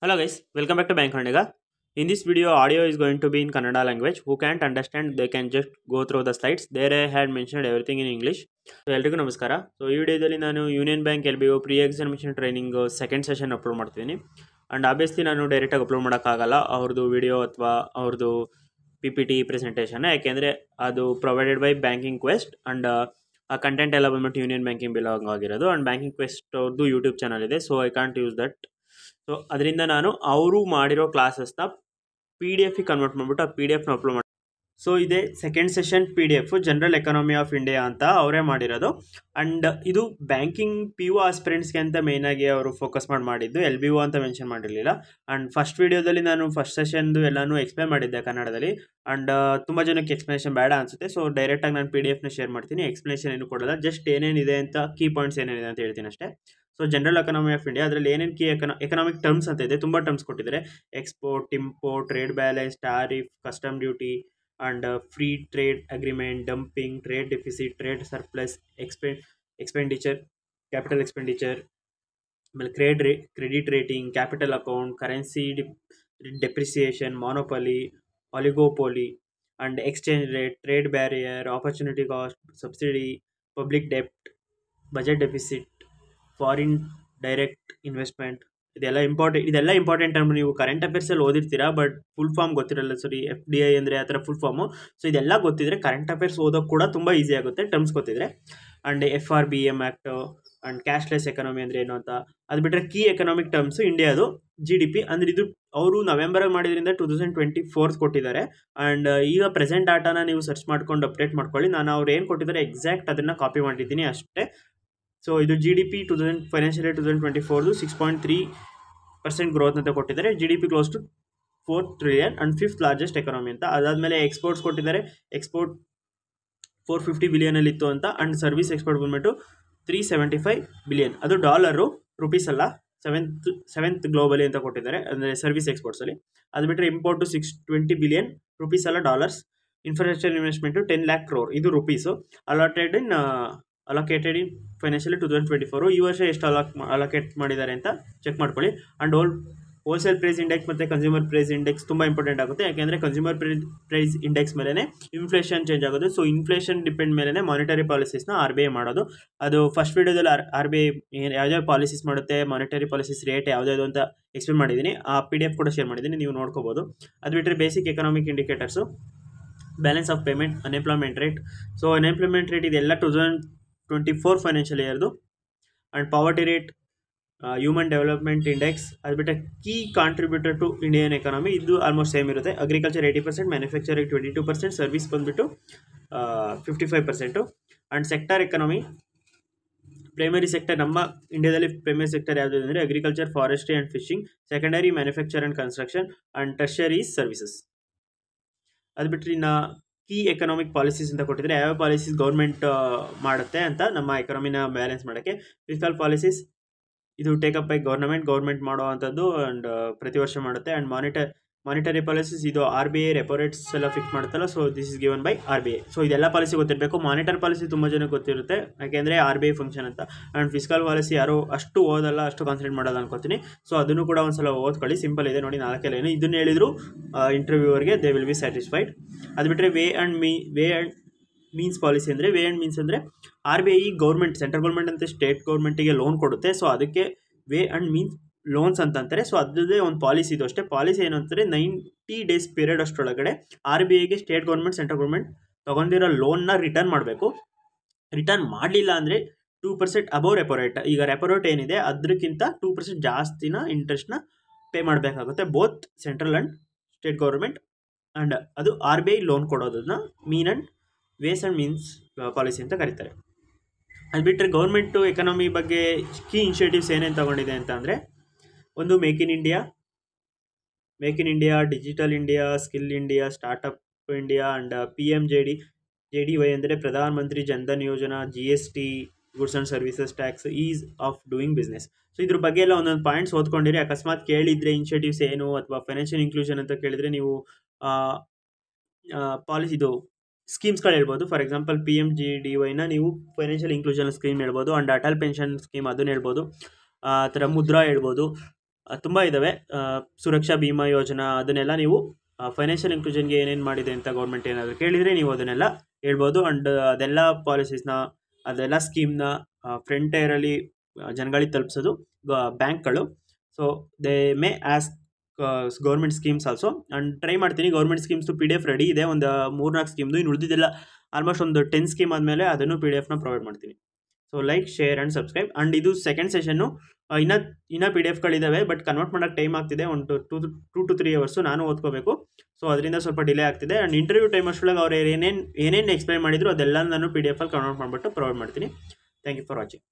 Hello guys, welcome back to Bank Handiga. In this video, audio is going to be in Kannada language. Who can't understand, they can just go through the slides. There I had mentioned everything in English. So ಎಲ್ರಿಗೂ ನಮಸ್ಕಾರ. So ಈ ವಿಡಿಯೋದಲ್ಲಿ ನಾನು union bank LBO pre examination training second session upload ಮಾಡ್ತೀನಿ. And obviously ನಾನು ಡೈರೆಕ್ಟಾಗಿ upload ಮಾಡೋಕ್ಕಾಗಲ್ಲ ಅವ್ರದ್ದು ವಿಡಿಯೋ ಅಥವಾ ಅವ್ರದ್ದು PPT ಪ್ರೆಸೆಂಟೇಷನ್, ಯಾಕೆಂದರೆ ಅದು provided by banking quest and ಆ ಕಂಟೆಂಟ್ ಎಲ್ಲ ಬಂದ್ಬಿಟ್ಟು ಯೂನಿಯನ್ ಬ್ಯಾಂಕಿಂಗ್ ಬಿಲಾಂಗ್ ಆಗಿರೋದು. ಆ್ಯಂಡ್ ಬ್ಯಾಂಕಿಂಗ್ ಕ್ವೆಸ್ಟ್ ಅವ್ರದ್ದು ಯೂಟ್ಯೂಬ್ ಚಾನಲ್ ಇದೆ, so I can't use that. So ಅದರಿಂದ ನಾನು ಅವರು ಮಾಡಿರೋ ಕ್ಲಾಸಸ್ನ PDF ಕನ್ವರ್ಟ್ ಮಾಡಿಬಿಟ್ಟು ಆ PDF ನ ಅಪ್ಲೋಡ್ ಮಾಡಿ. ಸೊ ಇದೇ second session PDF general economy of India ಅಂತ ಅವರೇ ಮಾಡಿರೋದು. ಆ್ಯಂಡ್ ಇದು ಬ್ಯಾಂಕಿಂಗ್ PO ಆಸ್ಪಿರೆಂಟ್ಸ್ಗೆ ಅಂತ ಮೇಯ್ನಾಗಿ ಅವರು ಫೋಕಸ್ ಮಾಡಿದ್ದು, LBO ಅಂತ ಮೆನ್ಷನ್ ಮಾಡಿರಲಿಲ್ಲ. ಆ್ಯಂಡ್ ಫಸ್ಟ್ ವೀಡಿಯೋದಲ್ಲಿ ನಾನು ಫಸ್ಟ್ ಸೆಷನ್ದು ಎಲ್ಲನೂ ಎಕ್ಸ್ಪ್ಲೇನ್ ಮಾಡಿದ್ದೆ ಕನ್ನಡದಲ್ಲಿ. ಆ್ಯಂಡ್ ತುಂಬ ಜನಕ್ಕೆ ಎಕ್ಸ್ಪ್ಲನೇಷನ್ ಬೇಡ ಅನಿಸುತ್ತೆ, ಸೊ ಡೈರೆಕ್ಟಾಗಿ ನಾನು PDF ಶೇರ್ ಮಾಡ್ತೀನಿ. ಎಕ್ಸ್ಪ್ಲನೇಷನ್ ಏನು ಕೊಡೋಲ್ಲ, ಜಸ್ಟ್ ಏನೇನಿದೆ ಅಂತ ಕೀ ಪಾಯಿಂಟ್ಸ್ ಏನೇನಿದೆ ಅಂತ ಹೇಳ್ತೀನಿ ಅಷ್ಟೇ. So general economy of India ಅದರಲ್ಲಿ ಏನೇನು ಕೀ ಎಕನಾಮಿಕ್ ಟರ್ಮ್ಸ್ ಅಂತ ಇದೆ, ತುಂಬ ಟರ್ಮ್ಸ್ ಕೊಟ್ಟಿದ್ದಾರೆ. Export, import, trade balance, tariff, custom duty and free trade agreement, dumping, trade deficit, trade surplus, expenditure, capital expenditure, ಆಮೇಲೆ credit rating, capital account, currency depreciation, monopoly, oligopoly and exchange rate, trade barrier, opportunity cost, subsidy, public ಡೆಪ್ಟ್, budget deficit, foreign direct investment. ಇದೆಲ್ಲ important term. ನೀವು current ಅಫೇರ್ಸಲ್ಲಿ ಓದಿರ್ತೀರಾ, but full form ಗೊತ್ತಿರಲ್ಲ. ಸರಿ, FDI ಅಂದರೆ ಆ ಥರ ಫುಲ್ ಫಾರ್ಮು. ಸೊ ಇದೆಲ್ಲ ಗೊತ್ತಿದ್ರೆ ಕರೆಂಟ್ ಅಫೇರ್ಸ್ ಓದೋಕೆ ಕೂಡ ತುಂಬ ಈಸಿ ಆಗುತ್ತೆ, ಟರ್ಮ್ಸ್ ಗೊತ್ತಿದ್ರೆ. And FRBM act and cashless economy ಅಂದರೆ ಏನು ಅಂತ. ಅದು ಬಿಟ್ಟರೆ ಕೀ ಎಕನಾಮಿಕ್ ಟರ್ಮ್ಸು ಇಂಡಿಯಾದು GDP ಅಂದರೆ ಇದು ಅವರು ನವೆಂಬರಾಗಿ ಮಾಡಿದ್ರಿಂದ 2024 ಕೊಟ್ಟಿದ್ದಾರೆ. ಆ್ಯಂಡ್ ಈಗ ಪ್ರೆಸೆಂಟ್ ಡಾಟಾನ ನೀವು ಸರ್ಚ್ ಮಾಡ್ಕೊಂಡು ಅಪ್ಡೇಟ್ ಮಾಡ್ಕೊಳ್ಳಿ. ನಾನು ಅವ್ರು ಏನು ಕೊಟ್ಟಿದ್ದಾರೆ ಎಕ್ಸಾಕ್ಟ್ ಅದನ್ನು ಕಾಪಿ ಮಾಡಿದ್ದೀನಿ ಅಷ್ಟೇ. ಸೊ ಇದು GDP ಫೈನಾನ್ಷಿಯಲ್ ಇಯರ್ 2024 6.3% ಗ್ರೋತ್ ಅಂತ ಕೊಟ್ಟಿದ್ದಾರೆ. GDP close to 4 trillion and 5th largest economy ಅಂತ. ಅದಾದಮೇಲೆ ಎಕ್ಸ್ಪೋರ್ಟ್ಸ್ ಕೊಟ್ಟಿದ್ದಾರೆ. ಎಕ್ಸ್ಪೋರ್ಟ್ 450 ಬಿಲಿಯನಲ್ಲಿ ಇತ್ತು ಅಂತ. ಆ್ಯಂಡ್ ಸರ್ವಿಸ್ ಎಕ್ಸ್ಪೋರ್ಟ್ ಬಂದ್ಬಿಟ್ಟು 375 ಬಿಲಿಯನ್. ಅದು ಡಾಲರು, ರುಪೀಸ್ ಅಲ್ಲ. ಸೆವೆಂತ್ ಗ್ಲೋಬಲಿ ಅಂತ ಕೊಟ್ಟಿದ್ದಾರೆ, ಅಂದರೆ ಸರ್ವಿಸ್ ಎಕ್ಸ್ಪೋರ್ಟ್ಸಲ್ಲಿ. ಅದು ಬಿಟ್ಟರೆ ಇಂಪೋರ್ಟು 620 ಬಿಲಿಯನ್, ರುಪೀಸ್ ಅಲ್ಲ dollars. Infrastructure investment 10 lakh crore, ಇದು ರುಪೀಸು. ಅಲೋಕೇಟೆಡ್ ಇನ್ ಫೈನಾನ್ಷಿಯಲ್ 2024. ಈ ವರ್ಷ ಎಷ್ಟು ಅಲೋಕೇಟ್ ಮಾಡಿದ್ದಾರೆ ಅಂತ ಚೆಕ್ ಮಾಡ್ಕೊಳ್ಳಿ. ಆ್ಯಂಡ್ ಹೋಲ್ಸೇಲ್ ಪ್ರೈಸ್ ಇಂಡೆಕ್ಸ್ ಮತ್ತು ಕನ್ಸ್ಯೂಮರ್ ಪ್ರೈಸ್ ಇಂಡೆಕ್ಸ್ ತುಂಬ ಇಂಪಾರ್ಟೆಂಟ್ ಆಗುತ್ತೆ, ಯಾಕೆಂದರೆ ಕನ್ಸ್ಯೂಮರ್ ಪ್ರೈಸ್ ಇಂಡೆಕ್ಸ್ ಮೇಲೇ ಇನ್ಫ್ಲೇಷನ್ ಚೇಂಜ್ ಆಗೋದು. ಸೊ ಇನ್ಫ್ಲೇಷನ್ ಡಿಪೆಂಡ್ ಮೇಲೇ ಮಾನಿಟರಿ ಪಾಲಿಸೀಸ್ನ RBI ಮಾಡೋದು. ಅದು ಫಸ್ಟ್ ವೀಡಿಯೋದಲ್ಲಿ RBI ಯಾವ್ಯಾವ ಪಾಲಿಸೀಸ್ ಮಾಡುತ್ತೆ, ಮಾನಿಟರಿ ಪಾಲಿಸೀಸ್ ರೇಟ್ ಯಾವ್ದಾವುದು ಅಂತ ಎಕ್ಸ್ಪ್ಲೇನ್ ಮಾಡಿದ್ದೀನಿ. ಆ PDF ಕೂಡ ಶೇರ್ ಮಾಡಿದ್ದೀನಿ, ನೀವು ನೋಡ್ಕೋಬೋದು. ಅದು ಬಿಟ್ಟರೆ basic economic indicators, balance of payment, unemployment rate. So unemployment rate ಇದೆಲ್ಲ 2024 ಫೈನಾನ್ಷಿಯಲ್ ಇಯರ್ದು. And poverty rate, human development index. ಅದು ಬಿಟ್ಟರೆ key contributor to Indian economy, ಇದು ಆಲ್ಮೋಸ್ಟ್ ಸೇಮ್ ಇರುತ್ತೆ. ಅಗ್ರಿಕಲ್ಚರ್ 80%, ಮ್ಯಾನುಫ್ಯಾಕ್ಚರಿಂಗ್ 22%, ಸರ್ವಿಸ್ ಬಂದುಬಿಟ್ಟು 55%. And sector economy, primary sector ನಮ್ಮ ಇಂಡಿಯಾದಲ್ಲಿ primary sector ಯಾವುದು ಅಂದರೆ agriculture, forestry and fishing. Secondary manufacture and construction. And tertiary services. ಅದು ಬಿಟ್ಟರೆ ಇನ್ನು ಕೀ ಎಕನಾಮಿಕ್ ಪಾಲಿಸೀಸ್ ಅಂತ ಕೊಟ್ಟಿದ್ದಾರೆ, ಯಾವ ಪಾಲಿಸೀಸ್ ಗೌರ್ಮೆಂಟ್ ಮಾಡುತ್ತೆ ಅಂತ ನಮ್ಮ ಎಕಾನಮಿನ ಬ್ಯಾಲೆನ್ಸ್ ಮಾಡೋಕ್ಕೆ. ಫಿಸ್ಕಲ್ ಪಾಲಿಸೀಸ್, ಇದು ಟೇಕಪ್ ಬೈ ಗೌರ್ಮೆಂಟ್ ಮಾಡೋ ಅಂಥದ್ದು. ಆ್ಯಂಡ್ ಪ್ರತಿ ವರ್ಷ ಮಾಡುತ್ತೆ. ಆ್ಯಂಡ್ ಮಾನಿಟರಿ ಪಾಲಿಸೀಸ್, ಇದು RBI ರೆಪೋ ರೇಟ್ಸ್ ಎಲ್ಲ ಫಿಕ್ಸ್ ಮಾಡುತ್ತಲ್ಲ, so this is given by RBI. So ಇದೆಲ್ಲ ಪಾಲಿಸಿ ಗೊತ್ತಿರಬೇಕು. ಮಾನಿಟರಿ ಪಾಲಿಸಿ ತುಂಬ ಜನಕ್ಕೆ ಗೊತ್ತಿರುತ್ತೆ, ಯಾಕೆಂದರೆ RBI ಫಂಕ್ಷನ್ ಅಂತ. ಆ್ಯಂಡ್ ಫಿಸ್ಕಲ್ ಪಾಲಿಸಿ ಯಾರು ಅಷ್ಟು ಓದಲ್ಲ, ಅಷ್ಟು ಕಾನ್ಸಂಟ್ರೇಟ್ ಮಾಡೋದು ಅನ್ಕೋತೀನಿ. ಸೊ ಅದನ್ನು ಕೂಡ ಒಂದ್ಸಲ ಓದ್ಕೊಳ್ಳಿ, ಸಿಂಪಲ್ ಇದೆ ನೋಡಿ, 4 ಲೈನು. ಇದನ್ನು ಹೇಳಿದ್ರು ಇಂಟರ್ವ್ಯೂವರ್ಗೆ ದೇ ವಿಲ್ ಬಿ ಸ್ಯಾಟಿಸ್ಫೈಡ್. ಅದು ಬಿಟ್ಟರೆ ವೇ ಆ್ಯಂಡ್ ಮೀನ್ಸ್ ಪಾಲಿಸಿ ಅಂದರೆ, ವೇ ಆ್ಯಂಡ್ ಮೀನ್ಸ್ ಅಂದರೆ RBI ಗೌರ್ಮೆಂಟ್, ಸೆಂಟ್ರಲ್ ಗೌರ್ಮೆಂಟ್ ಅಂತ ಸ್ಟೇಟ್ ಗೌರ್ಮೆಂಟಿಗೆ ಲೋನ್ ಕೊಡುತ್ತೆ. ಸೊ ಅದಕ್ಕೆ ವೇ ಆ್ಯಂಡ್ ಮೀನ್ಸ್ ಲೋನ್ಸ್ ಅಂತಾರೆ. ಸೊ ಅದೇ ಒಂದು ಪಾಲಿಸಿ ಇದು ಅಷ್ಟೇ. ಪಾಲಿಸಿ ಏನು ಅಂತಾರೆ, 90 days ಪೀರಿಯಡ್ ಅಷ್ಟರೊಳಗಡೆ RBIಗೆ ಸ್ಟೇಟ್ ಗೌರ್ಮೆಂಟ್, ಸೆಂಟ್ರಲ್ ಗೌರ್ಮೆಂಟ್ ತೊಗೊಂಡಿರೋ ಲೋನ್ನ ರಿಟರ್ನ್ ಮಾಡಬೇಕು. ರಿಟರ್ನ್ ಮಾಡಲಿಲ್ಲ ಅಂದರೆ 2% ಅಬೌವ್ ರೆಪೋ ರೇಟ್. ಈಗ ರೆಪೋ ರೇಟ್ ಏನಿದೆ ಅದಕ್ಕಿಂತ 2% ಜಾಸ್ತಿನ ಇಂಟ್ರೆಸ್ಟ್ನ ಪೇ ಮಾಡಬೇಕಾಗುತ್ತೆ, both central and state government. And ಅದು RBI ಲೋನ್ ಕೊಡೋದನ್ನ mean and ways and means policy ಅಂತ ಕರೀತಾರೆ. ಅದು ಬಿಟ್ಟರೆ ಗೌರ್ಮೆಂಟು ಎಕನಾಮಿ ಬಗ್ಗೆ ಕೀ ಇನಿಷಿಯೇಟಿವ್ಸ್ ಏನೇನು ತೊಗೊಂಡಿದೆ ಅಂತ ಅಂದರೆ, ಒಂದು make in India, digital India, skill India, startup India. And PMJDY ಅಂದರೆ ಪ್ರಧಾನ ಮಂತ್ರಿ ಜನ್ಧನ್ ಯೋಜನಾ, GST, goods and services tax, is of doing business. So ಇದ್ರ ಬಗ್ಗೆ ಎಲ್ಲ ಒಂದೊಂದು ಪಾಯಿಂಟ್ಸ್ ಓದ್ಕೊಂಡಿರಿ. ಅಕಸ್ಮಾತ್ ಕೇಳಿದರೆ ಇನಿಷಿಯೇಟಿವ್ಸ್ ಏನು ಅಥವಾ ಫೈನಾನ್ಷಿಯಲ್ ಇನ್ಕ್ಲೂಷನ್ ಅಂತ ಕೇಳಿದರೆ ನೀವು ಪಾಲಿಸಿ ಇದು ಸ್ಕೀಮ್ಸ್ಗಳು ಹೇಳ್ಬೋದು. ಫಾರ್ ಎಕ್ಸಾಂಪಲ್ PMJDYನ ನೀವು ಫೈನಾನ್ಷಿಯಲ್ ಇನ್ಕ್ಲೂಷನ್ ಸ್ಕೀಮ್ ಹೇಳ್ಬೋದು. ಆ್ಯಂಡ್ ಅಟಲ್ ಪೆನ್ಷನ್ ಸ್ಕೀಮ್ ಅದನ್ನು ಹೇಳ್ಬೋದು. ಆ ಥರ ಮುದ್ರಾ ಹೇಳ್ಬೋದು. ತುಂಬ ಇದ್ದಾವೆ. ಸುರಕ್ಷಾ ಭೀಮಾ ಯೋಜನಾ ಅದನ್ನೆಲ್ಲ ನೀವು ಫೈನಾನ್ಷಿಯಲ್ ಇನ್ಕ್ಲೂಷನ್ಗೆ ಏನೇನು ಮಾಡಿದೆ ಅಂತ ಗೌರ್ಮೆಂಟ್ ಏನಾದರೂ ಕೇಳಿದರೆ ನೀವು ಅದನ್ನೆಲ್ಲ ಹೇಳ್ಬೋದು. ಆ್ಯಂಡ್ ಅದೆಲ್ಲ ಪಾಲಿಸೀಸ್ನ ಅದೆಲ್ಲ ಸ್ಕೀಮ್ನ ಫ್ರಂಟ್ ಏರಲ್ಲಿ ಜನಗಳಿಗೆ ತಲುಪಿಸೋದು ಬ್ಯಾಂಕ್ಗಳು. So they may ask government schemes also. And try ಮಾಡ್ತೀನಿ ಗೌರ್ಮೆಂಟ್ ಸ್ಕೀಮ್ಸು PDF ರೆಡಿ ಇದೆ, ಒಂದು 3-4 ಸ್ಕೀಮ್ದು. ಇನ್ನು ಉಳಿದಿದ್ದೆಲ್ಲ ಆಲ್ಮೋಸ್ಟ್ ಒಂದು 10 ಸ್ಕೀಮ್ ಆದಮೇಲೆ ಅದನ್ನು PDF ಪ್ರೊವೈಡ್ ಮಾಡ್ತೀನಿ. So like, share and subscribe. And ಇದು ಸೆಕೆಂಡ್ ಸೆಷನ್ನು. ಇನ್ನೂ PDFಗಳಿದ್ದಾವೆ, ಬಟ್ ಕನ್ವರ್ಟ್ ಮಾಡೋಕ್ಕೆ ಟೈಮ್ ಆಗ್ತಿದೆ. ಒಂದು 2 to 3 hours ನಾನು ಓದ್ಕೋಬೇಕು. ಸೊ ಅದರಿಂದ ಸ್ವಲ್ಪ ಡಿಲೇ ಆಗ್ತಿದೆ. ಆ್ಯಂಡ್ ಇಂಟರ್ವ್ಯೂ ಟೈಮ್ ಅಷ್ಟೊಳಗೆ ಅವ್ರು ಏನೇನು ಎಕ್ಸ್ಪ್ಲೈನ್ ಮಾಡಿದ್ರು ಅದೆಲ್ಲ ನಾನು PDF ಕನ್ವರ್ಟ್ ಮಾಡಿಬಿಟ್ಟು ಪ್ರೊವೈಡ್ ಮಾಡ್ತೀನಿ. Thank you for watching.